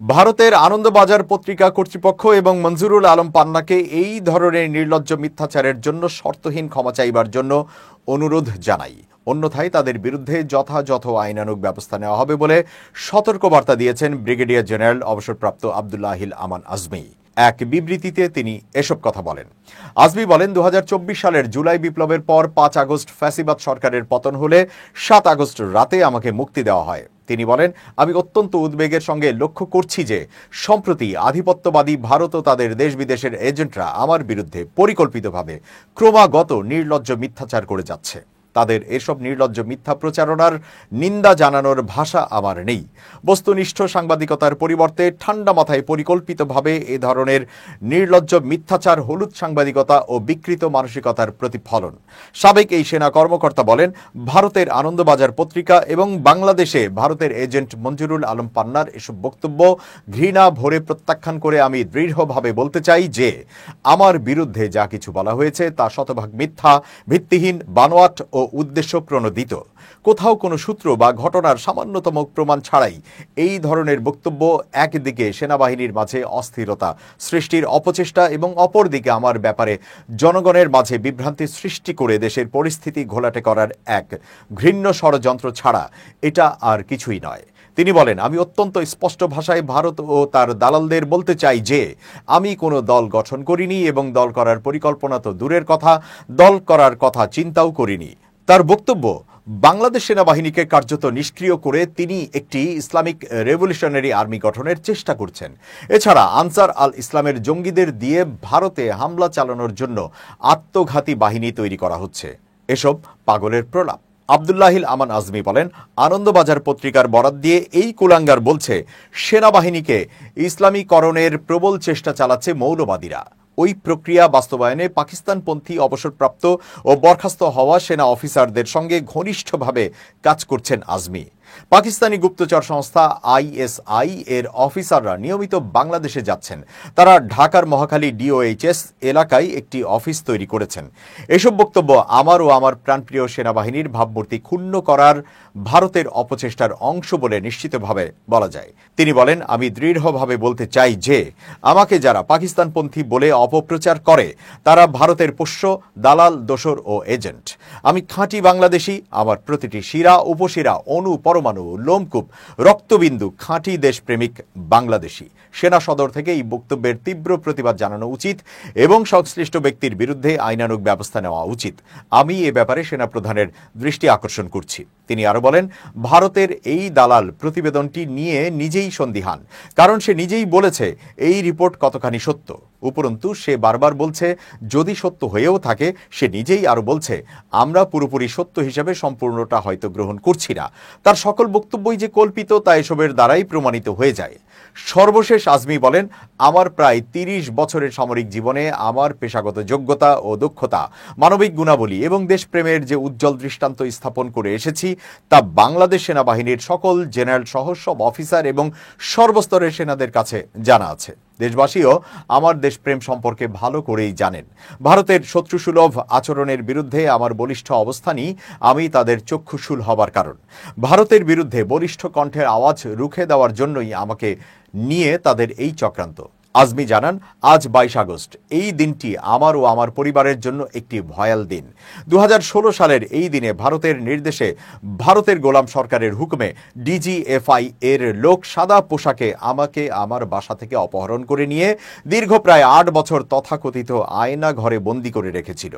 ভারতের আনন্দবাজার পত্রিকা কর্তৃপক্ষ এবং মঞ্জুরুল আলম পান্নাকে এই ধরনের নির্লজ্জ মিথ্যাচারের জন্য শর্তহীন ক্ষমা চাইবার জন্য অনুরোধ জানাই। অন্যথায় তাদের বিরুদ্ধে যথাযথ আইনানুগ ব্যবস্থা নেওয়া হবে বলে সতর্কবার্তা দিয়েছেন ব্রিগেডিয়ার জেনারেল অবসরপ্রাপ্ত আব্দুল্লাহিল আমান আজমি। এক বিবৃতিতে তিনি এসব কথা বলেন। আজমি বলেন, ২০২৪ সালের জুলাই বিপ্লবের পর ৫ আগস্ট ফ্যাসিবাদ সরকারের পতন হলে ৭ আগস্ট রাতে আমাকে মুক্তি দেওয়া হয়। তিনি বলেন, আমি অত্যন্ত উদ্বেগের সঙ্গে লক্ষ্য করছি যে সম্প্রতি আধিপত্যবাদী ভারত ও তাদের দেশ বিদেশের এজেন্টরা আমার বিরুদ্ধে পরিকল্পিতভাবে ক্রমাগত নির্লজ্জ মিথ্যাচার করে যাচ্ছে। তাদের এসব নির্লজ্জ মিথ্যা প্রচারণার নিন্দা জানানোর ভাষা আমার নেই। বস্তুনিষ্ঠ সাংবাদিকতার পরিবর্তে ঠান্ডা মাথায় পরিকল্পিতভাবে এ ধরনের নির্লজ্জ মিথ্যাচার হলুদ সাংবাদিকতা ও বিকৃত মানসিকতার প্রতিফলন। সাবেক এই সেনা কর্মকর্তা বলেন, ভারতের আনন্দবাজার পত্রিকা এবং বাংলাদেশে ভারতের এজেন্ট মঞ্জুরুল আলম পান্নার এসব বক্তব্য ঘৃণা ভরে প্রত্যাখ্যান করে আমি দৃঢ়ভাবে বলতে চাই যে আমার বিরুদ্ধে যা কিছু বলা হয়েছে তা শতভাগ মিথ্যা, ভিত্তিহীন, বানোয়াট ও উদ্দেশ্য প্রণোদিত। কোথাও কোনো সূত্র বা ঘটনার সামান্যতম প্রমাণ ছাড়াই এই ধরনের বক্তব্য একদিকে সেনাবাহিনীর মাঝে অস্থিরতা সৃষ্টির অপচেষ্টা এবং অপরদিকে আমার ব্যাপারে জনগণের মাঝে বিভ্রান্তি সৃষ্টি করে দেশের পরিস্থিতি ঘোলাটে করার এক ঘৃণ্য ষড়যন্ত্র ছাড়া এটা আর কিছুই নয়। তিনি বলেন, আমি অত্যন্ত স্পষ্ট ভাষায় ভারত ও তার দালালদের বলতে চাই যে আমি কোনো দল গঠন করিনি এবং দল করার পরিকল্পনা তো দূরের কথা, দল করার কথা চিন্তাও করিনি। তার বক্তব্য, বাংলাদেশ সেনাবাহিনীকে কার্যত নিষ্ক্রিয় করে তিনি একটি ইসলামিক রেভলিউশনারি আর্মি গঠনের চেষ্টা করছেন। এছাড়া আনসার আল ইসলামের জঙ্গিদের দিয়ে ভারতে হামলা চালানোর জন্য আত্মঘাতী বাহিনী তৈরি করা হচ্ছে। এসব পাগলের প্রলাপ। আব্দুল্লাহিল আমান আজমি বলেন, আনন্দবাজার পত্রিকার বরাত দিয়ে এই কুলাঙ্গার বলছে সেনাবাহিনীকে ইসলামীকরণের প্রবল চেষ্টা চালাচ্ছে মৌলবাদীরা। ওই প্রক্রিয়া বাস্তবায়নে পাকিস্তানপন্থী অবসরপ্রাপ্ত ও বরখাস্ত হওয়া সেনা অফিসারদের সঙ্গে ঘনিষ্ঠভাবে কাজ করছেন আজমি। পাকিস্তানি গুপ্তচর সংস্থা আইএসআই এর অফিসাররা নিয়মিত বাংলাদেশে যাচ্ছেন। তারা ঢাকার মহাখালী ডিওএইচএস এলাকায় একটি অফিস তৈরি করেছেন। এসব বক্তব্য আমার ও আমার প্রাণপ্রিয় সেনাবাহিনীর ভাবমূর্তি ক্ষুণ্ণ করার ভারতের অপচেষ্টার অংশ বলে নিশ্চিতভাবে বলা যায়। তিনি বলেন, আমি দৃঢ়ভাবে বলতে চাই যে আমাকে যারা পাকিস্তানপন্থী বলে অপপ্রচার করে তারা ভারতের পোষ্য, দালাল, দোসর ও এজেন্ট। আমি খাঁটি বাংলাদেশি। আমার প্রতিটি শিরা, উপশিরা, অণু, পরমাণু, লোমকূপ, রক্তবিন্দু খাঁটি দেশপ্রেমিক বাংলাদেশি। সেনা সদর থেকে এই বক্তব্যের তীব্র প্রতিবাদ জানানো উচিত এবং সংশ্লিষ্ট ব্যক্তির বিরুদ্ধে আইনানুগ ব্যবস্থা নেওয়া উচিত। আমি এ ব্যাপারে সেনাপ্রধানের দৃষ্টি আকর্ষণ করছি। তিনি আরো বলেন, ভারতের এই দালাল প্রতিবেদনটি নিয়ে নিজেই সন্দিহান, কারণ সে নিজেই বলেছে এই রিপোর্ট কতখানি সত্য। উপরন্তু সে বারবার বলছে যদি সত্য হয়েও থাকে, সে নিজেই আরো বলছে আমরা পুরোপুরি সত্য হিসাবে সম্পূর্ণটা হয়তো গ্রহণ করছি না। তার সকল বক্তব্যই যে কল্পিত তা এসবের দ্বারাই প্রমাণিত হয়ে যায়। সর্বশেষ আজমি বলেন, আমার প্রায় ৩০ বছরের সামরিক জীবনে আমার পেশাগত যোগ্যতা ও দক্ষতা, মানবিক গুণাবলী এবং দেশপ্রেমের যে উজ্জ্বল দৃষ্টান্ত স্থাপন করে এসেছি তা বাংলাদেশ সেনাবাহিনীর সকল জেনারেল সহ সব অফিসার এবং সর্বস্তরের সেনাদের কাছে জানা আছে। দেশবাসীও আমার দেশপ্রেম সম্পর্কে ভালো করেই জানেন। ভারতের শত্রুসুলভ আচরণের বিরুদ্ধে আমার বলিষ্ঠ অবস্থানই আমি তাদের চক্ষুশূল হবার কারণ। ভারতের বিরুদ্ধে বলিষ্ঠ কণ্ঠের আওয়াজ রুখে দেওয়ার জন্যই আমাকে নিয়ে তাদের এই চক্রান্ত। আজমি জানান, আজ ২২ আগস্ট। এই দিনটি আমার ও আমার পরিবারের জন্য একটি ভয়াল দিন। ২০১৬ সালের এই দিনে ভারতের নির্দেশে ভারতের গোলাম সরকারের হুকুমে ডিজিএফআই এর লোক সাদা পোশাকে আমাকে আমার বাসা থেকে অপহরণ করে নিয়ে দীর্ঘ প্রায় ৮ বছর তথাকথিত আয়না ঘরে বন্দী করে রেখেছিল।